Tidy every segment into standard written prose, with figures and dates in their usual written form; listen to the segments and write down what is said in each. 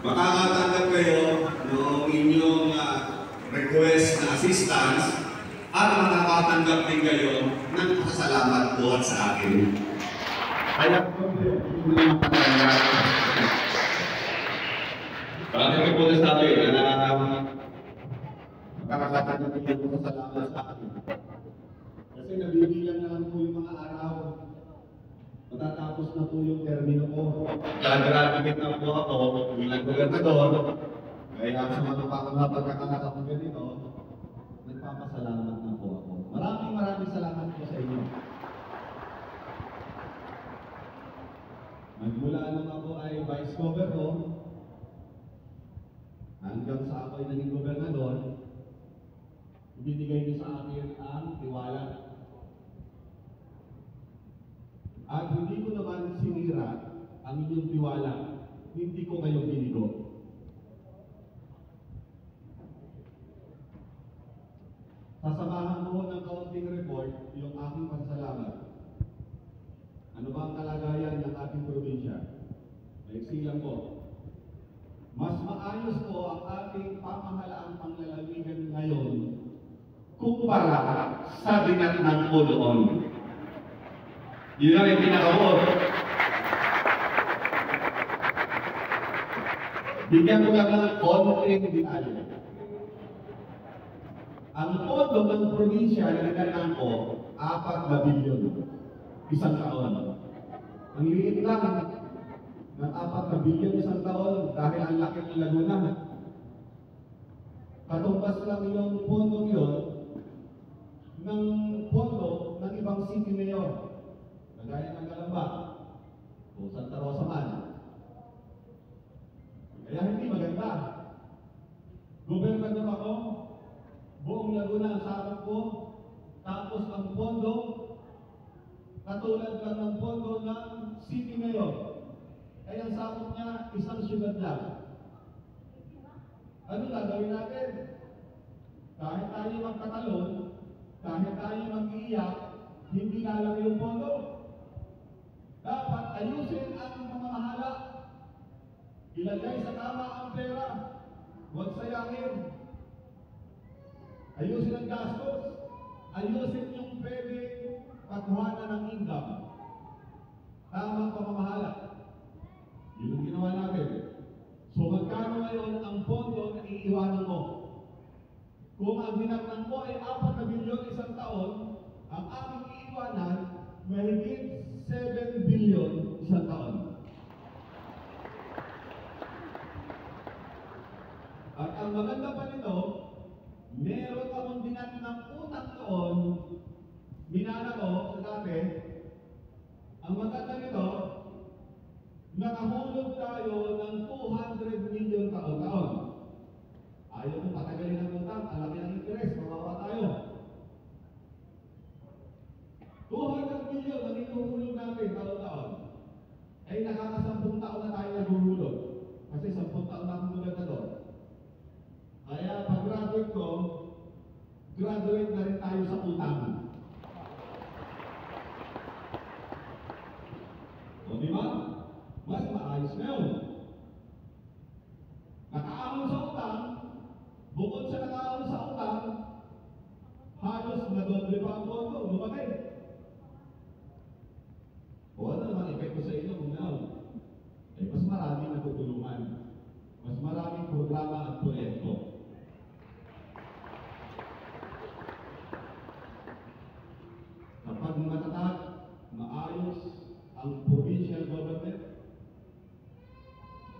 makakatanggap kayo ng inyong request na assistance at makakatanggap din kayo ng pasasalamat buhat sa akin. Kaya po, Maraming po sa atin na makakatanggap din yung pasasalamat sa akin. Kasi nabibilang na lang po yung mga araw. Matatapos na po yung termino ko. Graduate na po ako bilang gobernador. Kaya sa mga pagkakataon ganito, nagpapasalamat na po ako. Maraming salamat po sa inyo. Magmula nung ako ay Vice Governor, hanggang sa ako ay naging gobernador, ibinigay niyo sa akin ang tiwala. At hindi ko naman sinira ang inyong tiwala. Hindi ko kayo binigo. Sasamahan ko ng kaunting report yung aking pasasalamat. Ano ba ang kalagayan ng ating probinsya? Maiksi lang po. Mas maayos po ang ating pamahalaang panglalawigan ngayon kumpara sa dinatnan ko doon. Yun ang pinakawod. Bigyan ko lang ng konting detalye. Ang pondo ng probinsya na dinatnan ko, 4 bilyon. Isang taon. Ang liit lang ng 4 bilyon isang taon dahil ang laki ng Laguna. Katumbas lang yung pondo yun ng pondo ng ibang city mayor. Kagaya ng Calamba o Santa Rosa man. Kaya hindi maganda. Gobernador ako, buong Laguna ang sakop ko, tapos ang pondo, katulad lang ng pondo ng city mayor. Kaya ang sakop niya, isang syudad lang. Ano gagawin natin? Kahit tayo magkatalon, kahit tayo mag-iiyak, hindi lalaki yung pondo. Dapat ayusin ang pamamahala. Ilagay sa tama ang pera. Huwag sayangin. Ayusin ang gastos. Ayusin yung pwede pagkuhanan ng income. Tamang pamamahala. Yun ang ginawa natin. So magkano ngayon ang pondo na iiwanan mo? Kung ang dinatnan mo ay 4 bilyon isang taon, ang aming iiwanan mahigit 7 bilyon isang taon. At ang maganda pa nito, meron akong dinatnan utang noon, minana ko sa dati, ang maganda nito, nakahulog tayo ng 200 million taon-taon. Ayaw mo patagalin ang utang, ang laki ng interest, mabawa tayo. 200 million ang inuhulog natin taon-taon. Ay nakakasampung taon na tayo naguhulog. Kasi 10 taon na akong gobernador. Kaya pag-graduate ko, graduate na rin tayo sa utang. O di ba? Mas maayos na yun. Nakaahon sa utang, bukod sa nakaahon sa utang, halos nadoble pa ang pondo, lumaki. O ano naman epekto sa inyo kung naon? Eh, mas maraming natutulungan. Mas maraming programa at proyekto. Kapag matatag, maayos ang provincial government,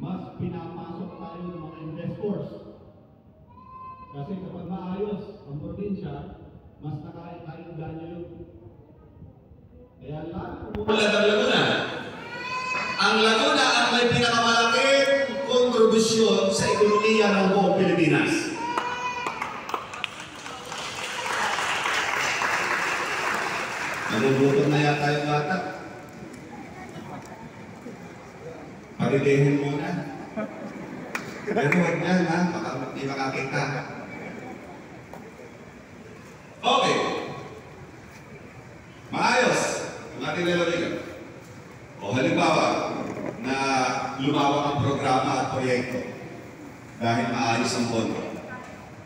mas pinapasok tayo ng mga investors. Kasi kapag maayos ang probinsya, mas nakakain ganyo yun. Kaya lang, umulat ang Laguna. Ang Laguna ang may pinakamalaking kontribusyon sa ekonomiya ng buong Pilipinas. Nagugutom na yata yung bata. Paridehin muna. Pero huwag yan ha, baka hindi makakita. Okay. Maayos ang ating lalawigan. O halimbawa, na lumawak ang programa. programa at proyekto dahil maayos ang pondo.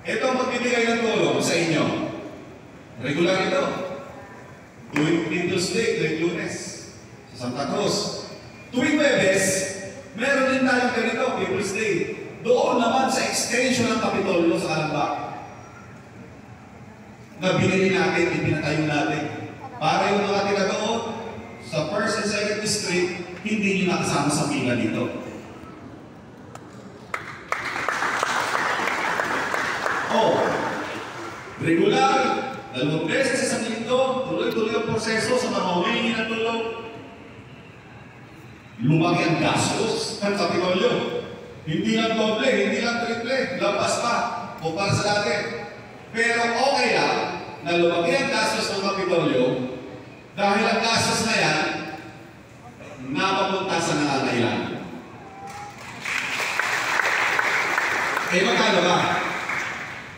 Ito ang magbibigay ng tulong sa inyo. Regular ito. Tuwing People's Day, tuwing Lunes, sa Santa Cruz. Tuwing Webes, meron din tayong ganito, People's Day. Doon naman sa extension ng Kapitolyo sa Calamba. Na binili natin, ipinatayo natin. Para yung mga tinagaon sa 1st and 2nd District, hindi nyo nakasama sa pila dito. Oh, regular, 2 beses sa isang linggo, tuloy-tuloy ang proseso sa mga humingi ng tulong. Lumaki ang gastos ng Kapitolyo. Hindi lang doble, hindi lang triple, lampas pa, kumpara sa dati. Pero okay lang na lumaki ang gastos ng Kapitolyo dahil ang gastos na yan napapunta sa nangangailangan. Eh, magkano ba?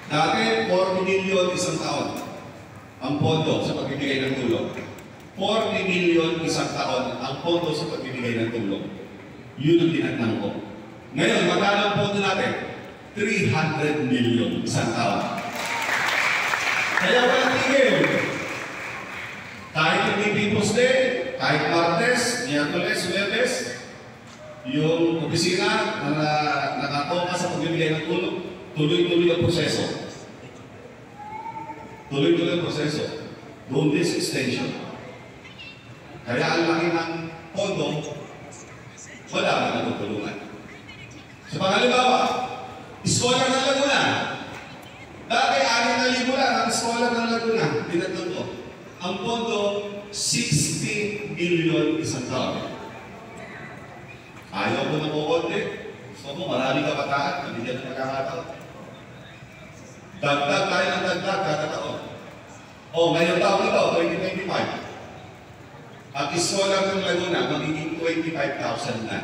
Dati, 40 million isang taon ang pondo sa pagbibigay ng tulong. 40 million isang taon ang pondo sa pagbibigay ng tulong. Yun ang tinatnan ko. Ngayon, magkano ang pondo natin? 300 million isang taon. Kaya walang tigil. Kahit hindi People's Day, kahit Martes, Miyerkules, Huwebes, yung opisina na nakatoka sa pagbibigay ng tulong, tuloy-tuloy ang proseso. Tuloy-tuloy ang proseso. Doon din sa extension. Kaya ang laki ng pondo, wala ka na tutulungan. Sa panghalimbawa, scholar ng Laguna. Dati, 6,000 lang ang scholar ng Laguna. Tinatnan ko. Ang pondo, 60 million isang taon. Ayaw ko na po konti. Gusto ko, marami kabataan, nabigyan ng pagkakataon. Dagdag tayo ng dagdag kada taon. O, ngayong taon ito, 2025. Ang scholar ng Laguna, magiging 25,000 na.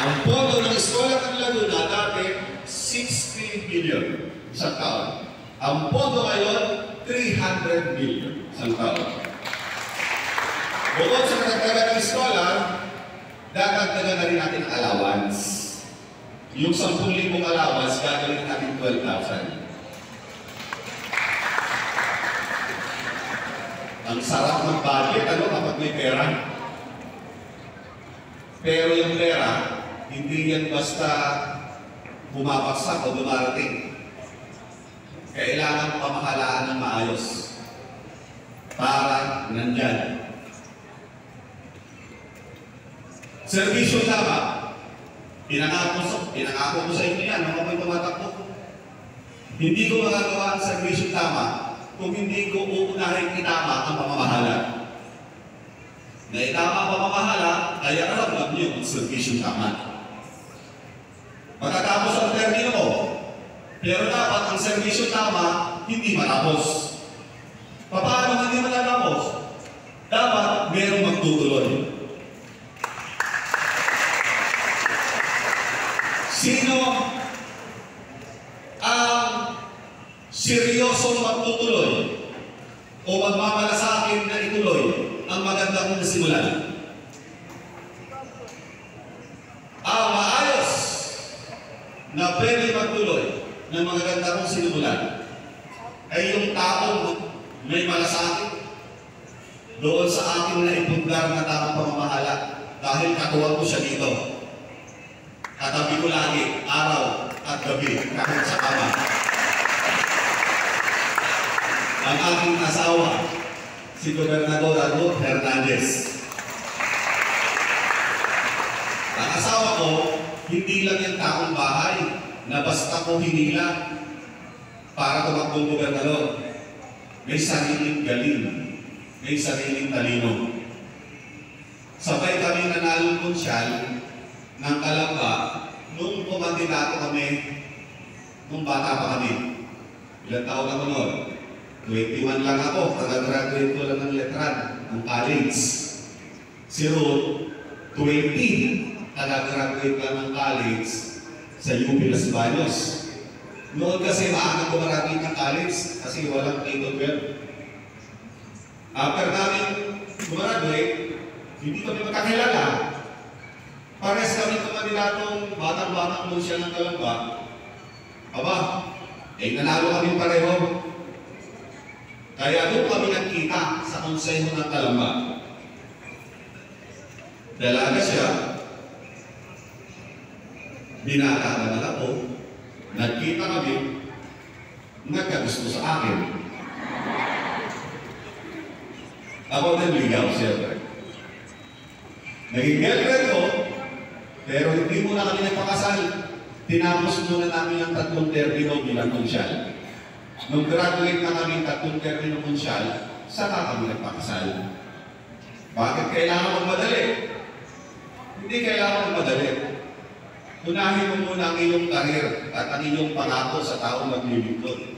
Ang pondo ng scholar ng Laguna, dati, 60 million isang taon. Ang pondo ngayon, 300 million isang taon. Bukod sa katagdagan ng scholar, dadagdagan na rin natin ang allowance. Yung 10,000 allowance, gagawin natin 12,000. Ang sarap ng budget, ano, kapag may pera. Pero yung pera, hindi yan basta bumabagsak o dumarating. Kailangan pamahalaan ng maayos para nandyan. Servisyo tama. Pinangako ko sa inyo yan, mga may tumatakbo. Hindi ko magagawa ang servisyo tama kung hindi ko uunahin itama ang pamamahala. Na itama ang pamamahala, kaya alam niyo ang servisyo tama. Pagkatapos ang termino ko, pero dapat ang servisyo tama, hindi matapos. Paano hindi matapos? Dapat merong magtutuloy. Sino ang seryosong magtutuloy o magmamalasakit na ituloy ang magandang nasimulan? Ang maayos na pwede magtuloy ng magandang sinimulan ay yung taong may malasakit doon sa aking naipundar na tamang pamamahala dahil katuwang ko siya dito. Katabi ko lagi, araw at gabi, kahit sa kama. Ang aking asawa, si Gobernador Ruth Hernandez. Ang asawa ko, hindi lang yung taong bahay na basta ko hinila para tumakbong gobernador. May sariling galing, may sariling talino. Sabay kami nanalo konsyal ng Calamba nung pumandidato kami, nung bata pa kami. Ilang taon ako noon? 21 lang ako, kagagraduate ko lang ng letran, ng college. Si Ruth, 20, kagagraduate lang ng college sa UP Las Baños. Noon kasi maaga ko marami ng college kasi walang K-12. After namin gumraduate, Hindi kami magkakilala. Pares kami kandidatong batang-batang konsyal ng Kalamba. Aba, nanalo kami pareho. Kaya doon kami nagkita sa konseho ng Kalamba. Dalaga siya, binata naman ako, nagkita kami, nagkagusto sa akin. Ako din ligaw, siyempre. Naging girlfriend ko, pero hindi muna kami nagpakasal. Tinapos muna namin ang 3 termino bilang konsyal. Nung graduate na kami 3 termino konsyal, saka kami nagpakasal. Bakit kailangan magmadali? Hindi kailangan magmadali. Unahin mo muna ang iyong karir at ang iyong pangako sa taong maglilingkod.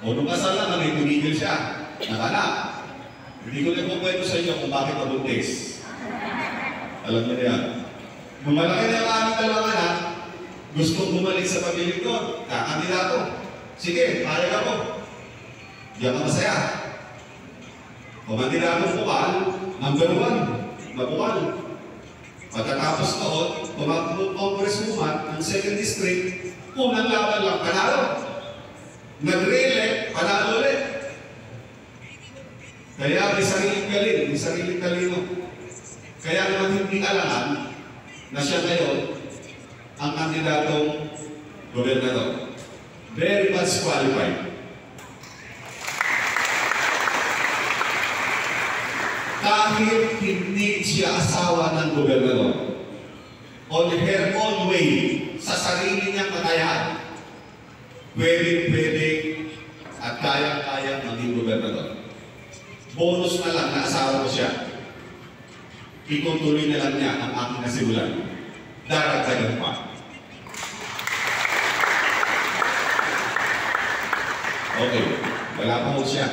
O nung kasal na kami, tumigil siya. Nakala. Hindi ko nagpukwento sa inyo kung bakit mabuntis. Alam niyo na yan. Nung malaki na yung aming dalawang anak, gusto bumalik sa pamilya ko, kakandidato. Sige, payag ako. Di ako masaya. Kumandidato bukal, number 1, mabukal. Pagkatapos noon, tumakbo congresswoman ng 2nd District, unang laban lang, panalo. Nag-re-elect, panalo ulit. Kaya may sariling galing, may sariling talino. Kaya naman hindi alangan na siya ngayon ang kandidatong gobernador. Very much qualified. Kahit hindi siya asawa ng gobernador, on her own way, sa sarili niyang kakayahan, pwede at kaya-kaya maging gobernador. Bonus na lang na asawa ko siya. Itutuloy na lang niya ang aking nasimulan. Daragdagan pa. Okay, wala pa ho siya.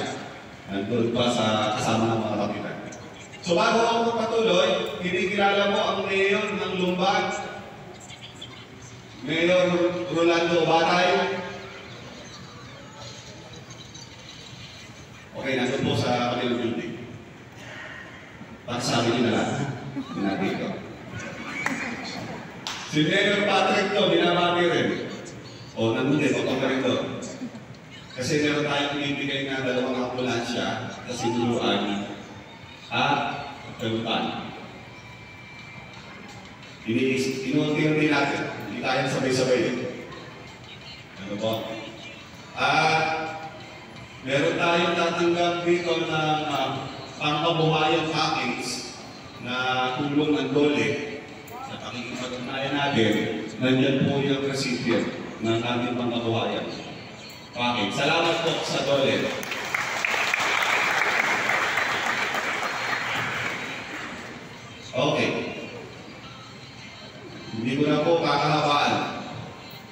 Nandun pa sa kasama ng mga kapitan. So bago ako magpatuloy, kinikilala mo ang mayor ng Lumbag, Mayor Rolando Batay. Okay, nandun po sa kanilang building. Pagsabi niyo na lang. Binati ko. Si Mayor Patrick to, binabati rin. O, nandun din, o ka rin doon. Kasi meron tayong pinibigay na 2 ambulansya sa sinuluan at kalutan. Inuunti-unti natin. Hindi tayo sabay-sabay. Ano po? At meron tayong tatanggap dito ng pangkabuhayan package na tulong ng DOLE. Sa pakikipag-ugnayan natin, nandiyan po yung recipient ng ating pangkabuhayan package. Salamat po sa DOLE. Okay. Hindi ko na po kakahabaan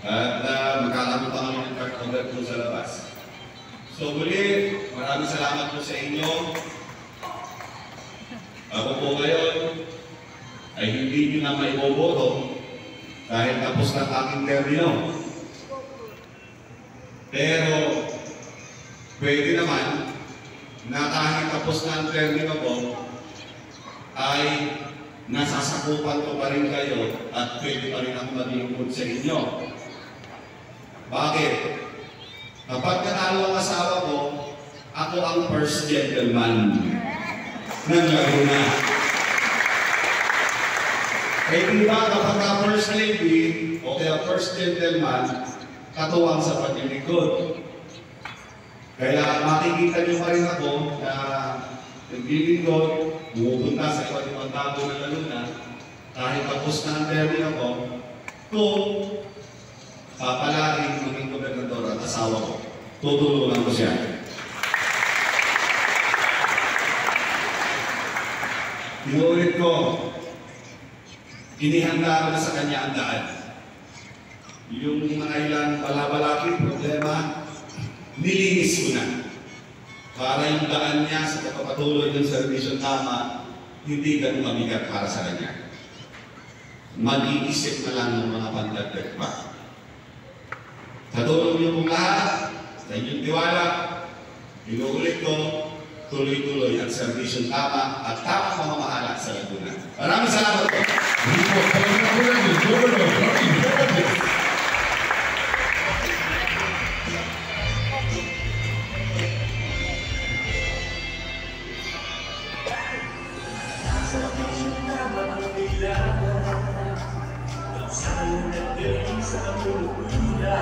at magkakamutan kami ng card order po sa labas. So muli, maraming salamat po sa inyo. Ako po ngayon ay hindi nyo na may boboto dahil tapos na aking termino. Pero pwede naman na kahit tapos na ang termino ko ay nasasakupan ko pa rin kayo at pwede pa rin ako maglingkod sa inyo. Bakit? Kapag nanalo ang asawa ko, ako ang first gentleman ng Laguna. Eh diba kapag ang first lady o kaya first gentleman, katuwang sa paglilingkod. Kaya makikita niyo pa rin ako na naglilingkod, bumupunta sa iba't ibang tabo ng Laguna, kahit tapos na ang termino ko, kung papalaring maging gobernador at asawa ko, tutulungan ko siya. Inuulit ko, inihanda ko na sa kanya ang daan. Yung mga ilang balabalaki, problema, nilinis ko na. Para yung daan niya sa pagpapatuloy ng servisyon tama, hindi ganun mabigat para sa kanya. Mag-iisip na lang ng mga pandagdag pa. Sa tulong niyo pong lahat, sa inyong tiwala, inuulit ko, tuloy-tuloy ang serbisyong tama at tamang pamamahala sa Laguna. Maraming salamat po. Hindi po, talagang ako lang yung Governor Rocky Duterte. Sa